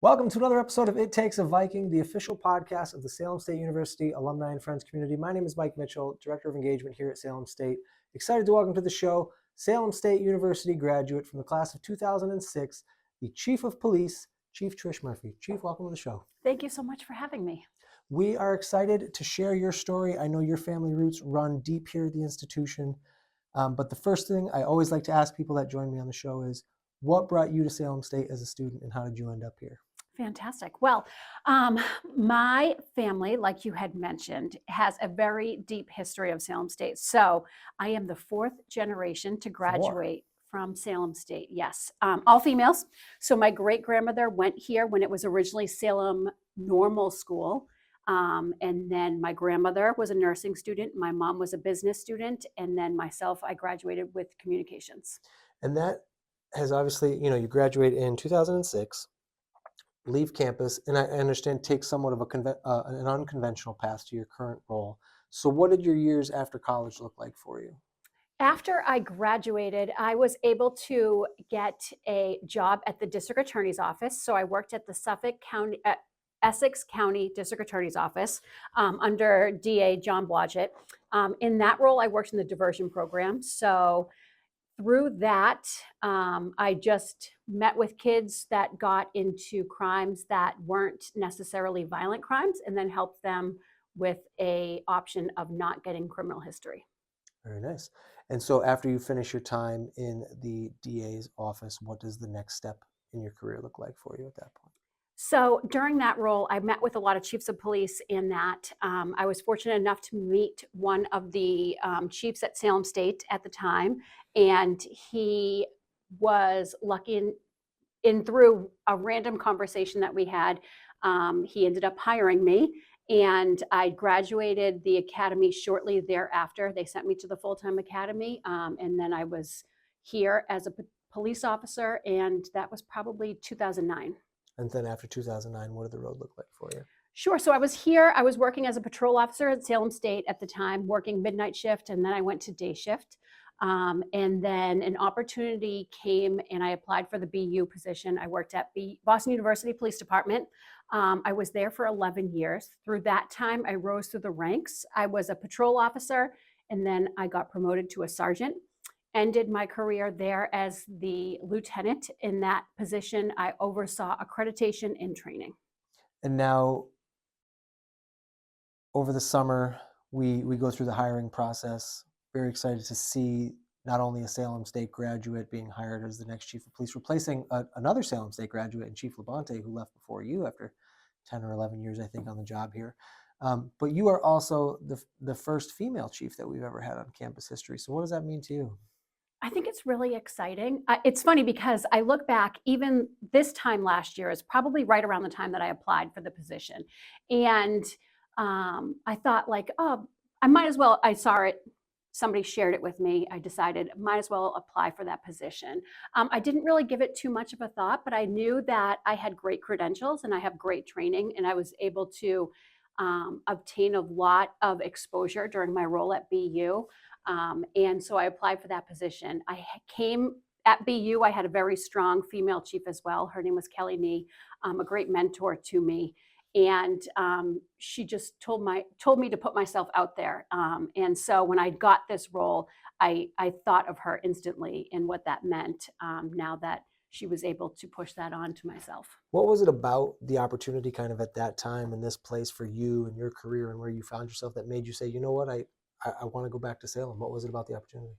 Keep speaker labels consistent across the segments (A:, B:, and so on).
A: Welcome to another episode of It Takes a Viking, the official podcast of the Salem State University alumni and friends community. My name is Mike Mitchell, Director of Engagement here at Salem State. Excited to welcome to the show Salem State University graduate from the class of 2006, the Chief of Police, Chief Trish Murphy. Chief, welcome to the show.
B: Thank you so much for having me.
A: We are excited to share your story. I know your family roots run deep here at the institution. But the first thing I always like to ask people that join me on the show is, what brought you to Salem State as a student and how did you end up here?
B: Fantastic. Well, my family, like you had mentioned, has a very deep history of Salem State. So I am the fourth generation to graduate from Salem State. Yes, all females. So my great grandmother went here when it was originally Salem Normal School. And then my grandmother was a nursing student. My mom was a business student. And then myself, I graduated with communications.
A: And that has obviously, you graduate in 2006. Leave campus, and I understand take somewhat of an unconventional path to your current role. So what did your years after college look like for you?
B: After I graduated, I was able to get a job at the district attorney's office. So I worked at the Essex County District Attorney's Office under DA John Blodgett. In that role, I worked in the diversion program. So through that, I just met with kids that got into crimes that weren't necessarily violent crimes, and then helped them with a option of not getting criminal history.
A: Very nice. And so after you finish your time in the DA's office, what does the next step in your career look like for you at that point?
B: So during that role, I met with a lot of chiefs of police in that I was fortunate enough to meet one of the chiefs at Salem State at the time. And he was lucky in through a random conversation that we had, he ended up hiring me. And I graduated the academy shortly thereafter. They sent me to the full-time academy. And then I was here as a police officer. And that was probably 2009.
A: And then after 2009, what did the road look like for you?
B: Sure. So I was here. I was working as a patrol officer at Salem State at the time, working midnight shift, and then I went to day shift. And then an opportunity came and I applied for the BU position. I worked at Boston University Police Department. I was there for 11 years. Through that time, I rose through the ranks. I was a patrol officer, and then I got promoted to a sergeant. Ended my career there as the lieutenant. In that position, I oversaw accreditation and training.
A: And now, over the summer, we go through the hiring process. Very excited to see not only a Salem State graduate being hired as the next chief of police, replacing another Salem State graduate in Chief Labonte, who left before you after 10 or 11 years, I think, on the job here. But you are also the first female chief that we've ever had on campus history. So what does that mean to you?
B: I think it's really exciting. It's funny because I look back, even this time last year is probably right around the time that I applied for the position. And I thought like, oh, I might as well, I saw it, somebody shared it with me. I decided might as well apply for that position. I didn't really give it too much of a thought, but I knew that I had great credentials and I have great training, and I was able to obtain a lot of exposure during my role at BU. And so I applied for that position. I came at BU, I had a very strong female chief as well. Her name was Kelly Nee, a great mentor to me. And she just told me to put myself out there. And so when I got this role, I thought of her instantly and what that meant, now that she was able to push that on to myself.
A: What was it about the opportunity kind of at that time in this place for you and your career and where you found yourself that made you say, you know what, I want to go back to Salem? What was it about the opportunity?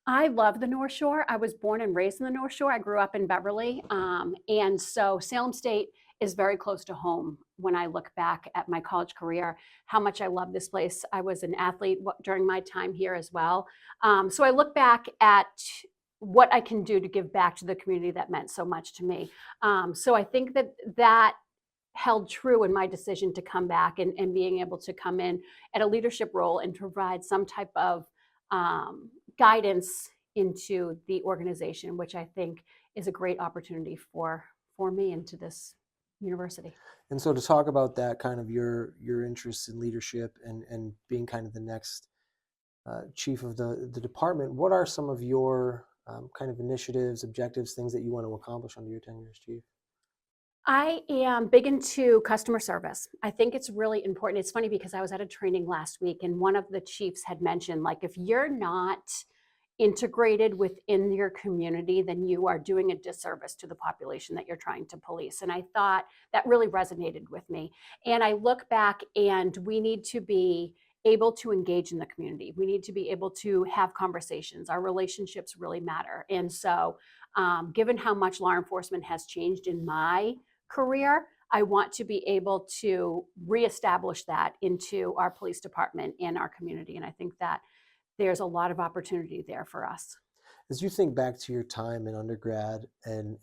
B: I love the North Shore. I was born and raised in the North Shore. I grew up in Beverly. And so Salem State is very close to home when I look back at my college career, how much I love this place. I was an athlete during my time here as well. So I look back at what I can do to give back to the community that meant so much to me. So I think that held true in my decision to come back and being able to come in at a leadership role and provide some type of guidance into the organization, which I think is a great opportunity for me and to this university.
A: And so to talk about that, kind of your interests in leadership and being kind of the next chief of the department, what are some of your kind of initiatives, objectives, things that you want to accomplish under your tenure as chief?
B: I am big into customer service. I think it's really important. It's funny because I was at a training last week and one of the chiefs had mentioned, like, if you're not integrated within your community, then you are doing a disservice to the population that you're trying to police. And I thought that really resonated with me. And I look back and we need to be able to engage in the community. We need to be able to have conversations. Our relationships really matter. And so, given how much law enforcement has changed in my career, I want to be able to reestablish that into our police department and our community. And I think that there's a lot of opportunity there for us.
A: As you think back to your time in undergrad and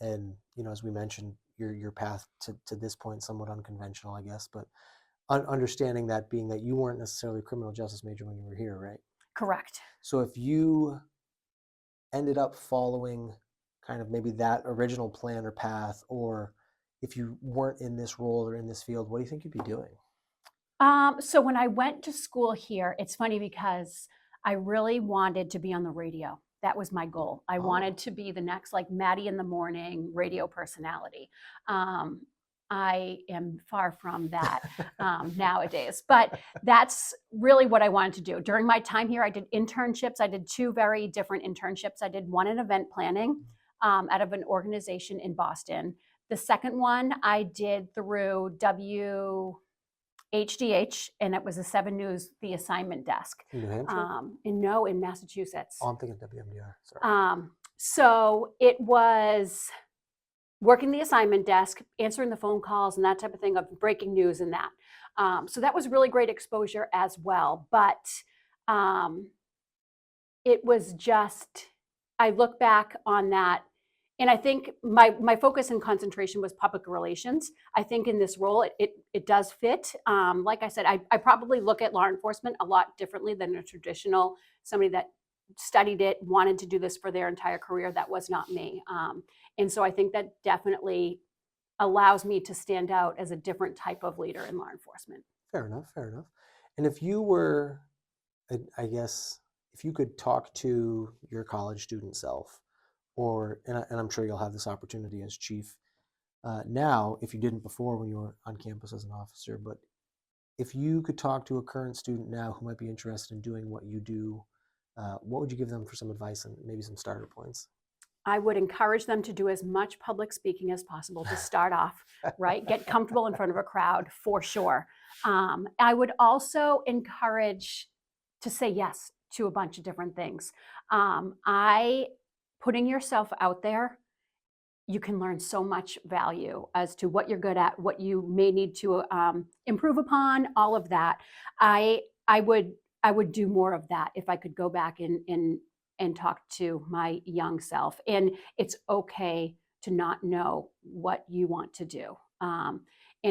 A: as we mentioned, your path to this point, somewhat unconventional, I guess, but understanding that being that you weren't necessarily a criminal justice major when you were here, right?
B: Correct.
A: So if you ended up following kind of maybe that original plan or path, or if you weren't in this role or in this field, what do you think you'd be doing?
B: So when I went to school here, it's funny because I really wanted to be on the radio. That was my goal. I wanted
A: Oh,
B: to be the next, like, Maddie in the morning radio personality. Um, I am far from that nowadays, but that's really what I wanted to do. During my time here, I did internships. I did two very different internships. I did one in event planning out of an organization in Boston. The second one I did through HDH, and it was a 7 News, the assignment desk.
A: New Hampshire?
B: No, in Massachusetts.
A: Oh, I'm thinking WMDR. Sorry.
B: So it was working the assignment desk, answering the phone calls and that type of thing, of breaking news and that. So that was really great exposure as well. But um, it was just, I look back on that, and I think my focus and concentration was public relations. I think in this role, it does fit. Like I said, I probably look at law enforcement a lot differently than a traditional somebody that studied it, wanted to do this for their entire career. That was not me. And so I think that definitely allows me to stand out as a different type of leader in law enforcement.
A: Fair enough. Fair enough. And if you were, I guess, if you could talk to your college student self, or, and I'm sure you'll have this opportunity as chief now, if you didn't before when you were on campus as an officer, but if you could talk to a current student now who might be interested in doing what you do, what would you give them for some advice and maybe some starter points?
B: I would encourage them to do as much public speaking as possible to start off, right? Get comfortable in front of a crowd for sure. I would also encourage to say yes to a bunch of different things. I Putting yourself out there, you can learn so much value as to what you're good at, what you may need to improve upon, all of that. I I would I would do more of that if I could go back and talk to my young self. And it's okay to not know what you want to do. And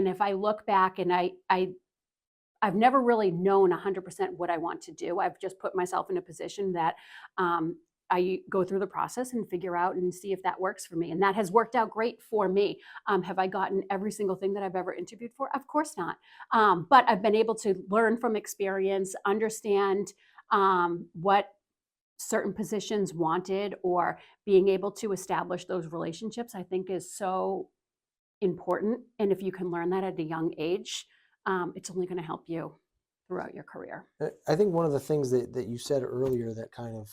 B: if I look back, and I've never really known 100% what I want to do. I've just put myself in a position that I go through the process and figure out and see if that works for me. And that has worked out great for me. Have I gotten every single thing that I've ever interviewed for? Of course not. But I've been able to learn from experience, understand what certain positions wanted, or being able to establish those relationships, I think is so important. And if you can learn that at a young age, it's only going to help you throughout your career.
A: I think one of the things that you said earlier that kind of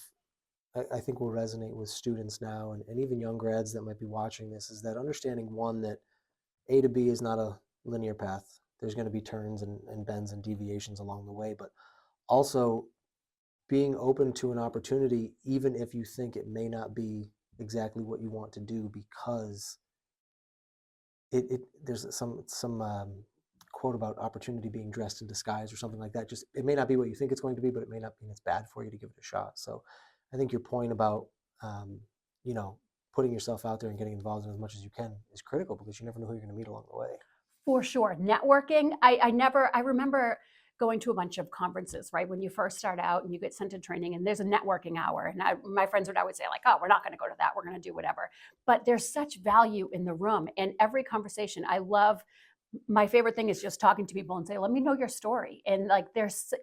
A: I think will resonate with students now and even young grads that might be watching this is that understanding one that A to B is not a linear path. There's going to be turns and bends and deviations along the way, but also being open to an opportunity, even if you think it may not be exactly what you want to do, because there's some quote about opportunity being dressed in disguise or something like that. Just it may not be what you think it's going to be, but it may not mean it's bad for you to give it a shot. So I think your point about um, you know putting yourself out there and getting involved in as much as you can is critical because you never know who you're going to meet along the way.
B: For sure. Networking. I remember going to a bunch of conferences, right? When you first start out and you get sent to training and there's a networking hour. And my friends would always say, like, oh, we're not going to go to that. We're going to do whatever. But there's such value in the room and every conversation. I love my favorite thing is just talking to people and say, let me know your story. And like,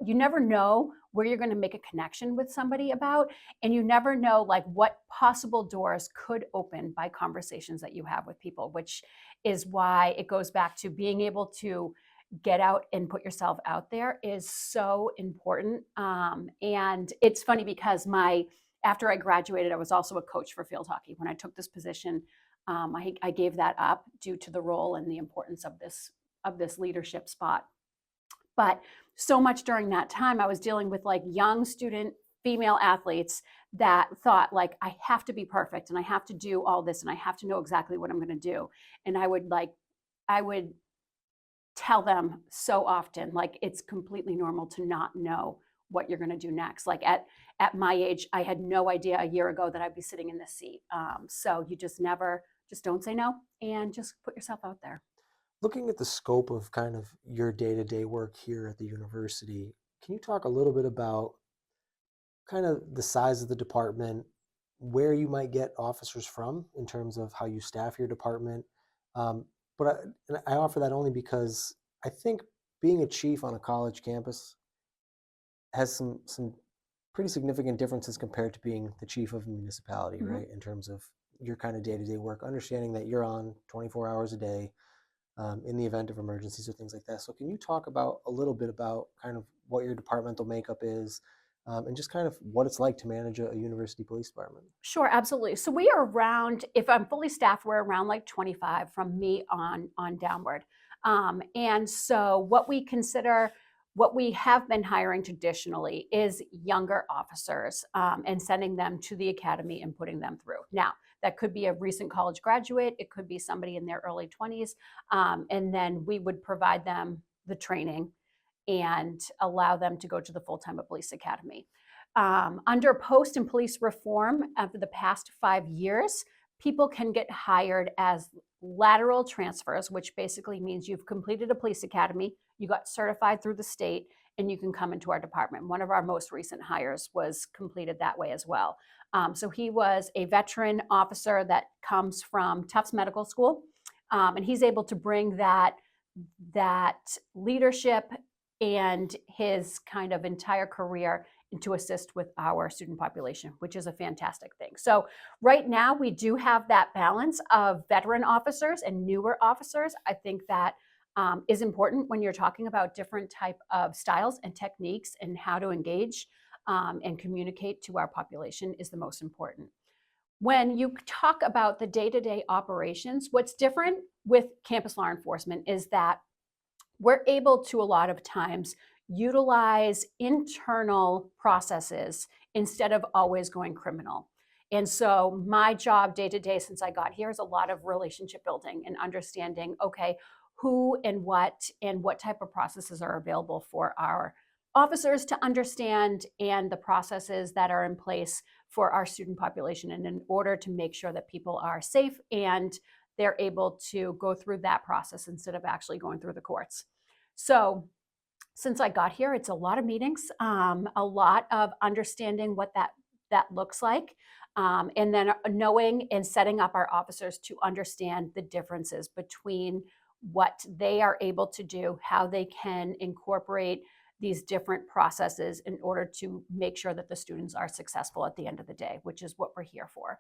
B: you never know where you're going to make a connection with somebody about, and you never know like what possible doors could open by conversations that you have with people, which is why it goes back to being able to get out and put yourself out there is so important. And it's funny because after I graduated, I was also a coach for field hockey. When I took this position, I gave that up due to the role and the importance of this leadership spot. But so much during that time, I was dealing with like young student female athletes that thought like I have to be perfect and I have to do all this and I have to know exactly what I'm going to do. And I would tell them so often like it's completely normal to not know what you're going to do next. Like at my age, I had no idea a year ago that I'd be sitting in this seat. So you just don't say no and just put yourself out there.
A: Looking at the scope of kind of your day-to-day work here at the university, can you talk a little bit about kind of the size of the department, where you might get officers from in terms of how you staff your department? Um, and I offer that only because I think being a chief on a college campus has some pretty significant differences compared to being the chief of a municipality,
B: Mhm.
A: right? In terms of your kind of day-to-day work, understanding that you're on 24 hours a day in the event of emergencies or things like that. So can you talk about a little bit about kind of what your departmental makeup is, and just kind of what it's like to manage a university police department?
B: Sure, absolutely. So we are around, if I'm fully staffed, we're around like 25 from me on downward. And so what we have been hiring traditionally is younger officers, and sending them to the academy and putting them through. Now, that could be a recent college graduate, it could be somebody in their early 20s, and then we would provide them the training and allow them to go to the full-time police academy. Under post and police reform over the past 5 years, people can get hired as lateral transfers, which basically means you've completed a police academy, you got certified through the state, and you can come into our department. One of our most recent hires was completed that way as well. So he was a veteran officer that comes from Tufts Medical School, and he's able to bring that leadership and his kind of entire career to assist with our student population, which is a fantastic thing. So right now we do have that balance of veteran officers and newer officers. I think that is important when you're talking about different type of styles and techniques and how to engage and communicate to our population is the most important. When you talk about the day-to-day operations, what's different with campus law enforcement is that we're able to a lot of times utilize internal processes instead of always going criminal. And so my job day to day since I got here is a lot of relationship building and understanding, okay, who and what type of processes are available for our officers to understand and the processes that are in place for our student population, and in order to make sure that people are safe and they're able to go through that process instead of actually going through the courts. So since I got here, it's a lot of meetings, a lot of understanding what that looks like, and then knowing and setting up our officers to understand the differences between what they are able to do, how they can incorporate these different processes in order to make sure that the students are successful at the end of the day, which is what we're here for.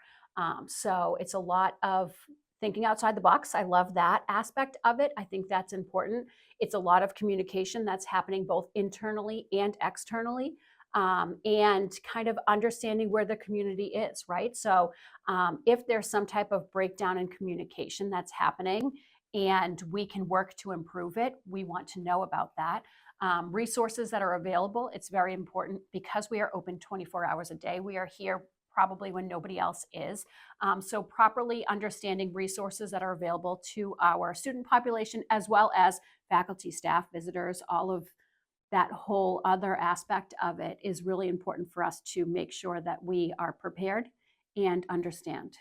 B: So it's a lot of thinking outside the box. I love that aspect of it. I think that's important. It's a lot of communication that's happening both internally and externally, and kind of understanding where the community is, right? So if there's some type of breakdown in communication that's happening and we can work to improve it, we want to know about that. Resources that are available, it's very important because we are open 24 hours a day. We are here probably when nobody else is. So properly understanding resources that are available to our student population, as well as faculty, staff, visitors, all of that whole other aspect of it is really important for us to make sure that we are prepared and understand.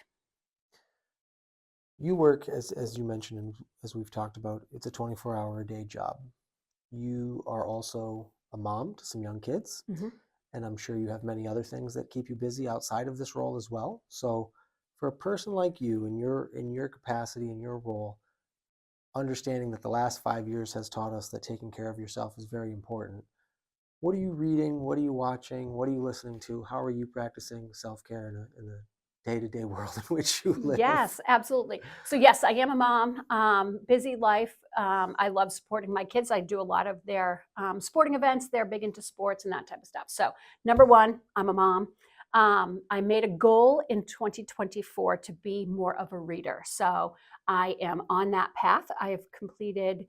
A: You work, as you mentioned, and as we've talked about, it's a 24-hour a day job. You are also a mom to some young kids,
B: Mhm.
A: and I'm sure you have many other things that keep you busy outside of this role as well. So, for a person like you in your capacity in your role, understanding that the last 5 years has taught us that taking care of yourself is very important. What are you reading? What are you watching? What are you listening to? How are you practicing self-care in the day-to-day world in which you live?
B: Yes, absolutely. So yes, I am a mom. Busy life. I love supporting my kids. I do a lot of their sporting events. They're big into sports and that type of stuff. So number one, I'm a mom. I made a goal in 2024 to be more of a reader. So I am on that path. I have completed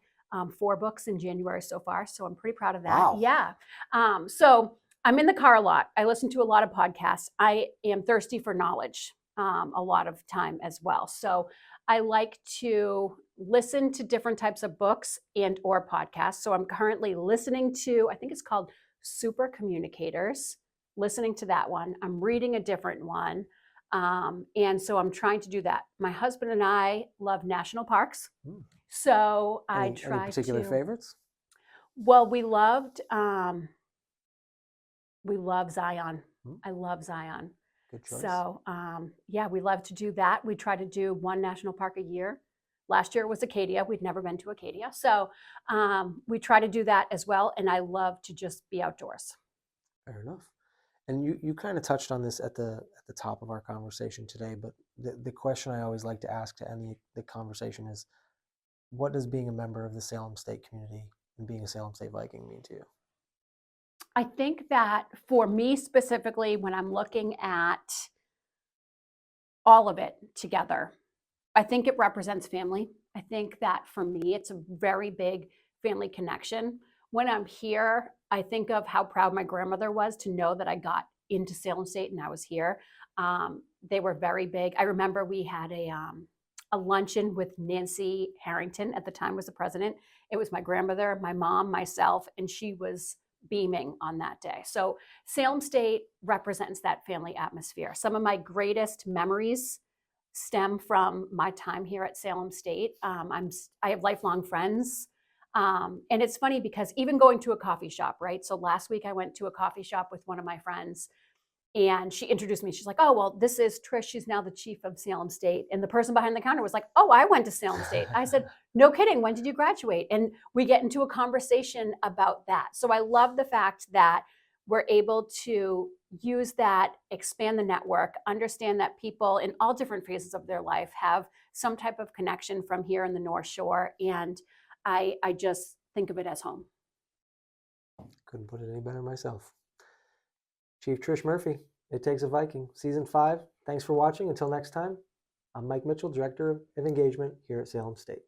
B: 4 books in January so far. So I'm pretty proud of that.
A: Wow.
B: Yeah. So I'm in the car a lot. I listen to a lot of podcasts. I am thirsty for knowledge a lot of time as well. So I like to listen to different types of books and or podcasts. So I'm currently listening to, I think it's called Super Communicators, listening to that one. I'm reading a different one. And so I'm trying to do that. My husband and I love national parks.
A: Hmm.
B: So I
A: Any
B: try
A: particular
B: to,
A: favorites?
B: well, we love Zion.
A: Hmm.
B: I love Zion.
A: Good choice.
B: So, yeah, we love to do that. We try to do one national park a year. Last year it was Acadia. We'd never been to Acadia. So, we try to do that as well. And I love to just be outdoors.
A: Fair enough. And you kind of touched on this at the top of our conversation today, but the question I always like to ask to end the conversation is, what does being a member of the Salem State community and being a Salem State Viking mean to you?
B: I think that for me specifically, when I'm looking at all of it together, I think it represents family. I think that for me, it's a very big family connection. When I'm here, I think of how proud my grandmother was to know that I got into Salem State and I was here. They were very big. I remember we had a luncheon with Nancy Harrington, at the time was the president. It was my grandmother, my mom, myself, and she was beaming on that day. So Salem State represents that family atmosphere. Some of my greatest memories stem from my time here at Salem State. I have lifelong friends. And it's funny because even going to a coffee shop, right? So last week I went to a coffee shop with one of my friends and she introduced me. She's like, oh, well, this is Trish. She's now the chief of Salem State. And the person behind the counter was like, oh, I went to Salem State. I said, no kidding. When did you graduate? And we get into a conversation about that. So I love the fact that we're able to use that, expand the network, understand that people in all different phases of their life have some type of connection from here in the North Shore. And I just think of it as home.
A: Couldn't put it any better myself. Chief Trish Murphy, It Takes a Viking, Season 5. Thanks for watching. Until next time, I'm Mike Mitchell, Director of Engagement here at Salem State.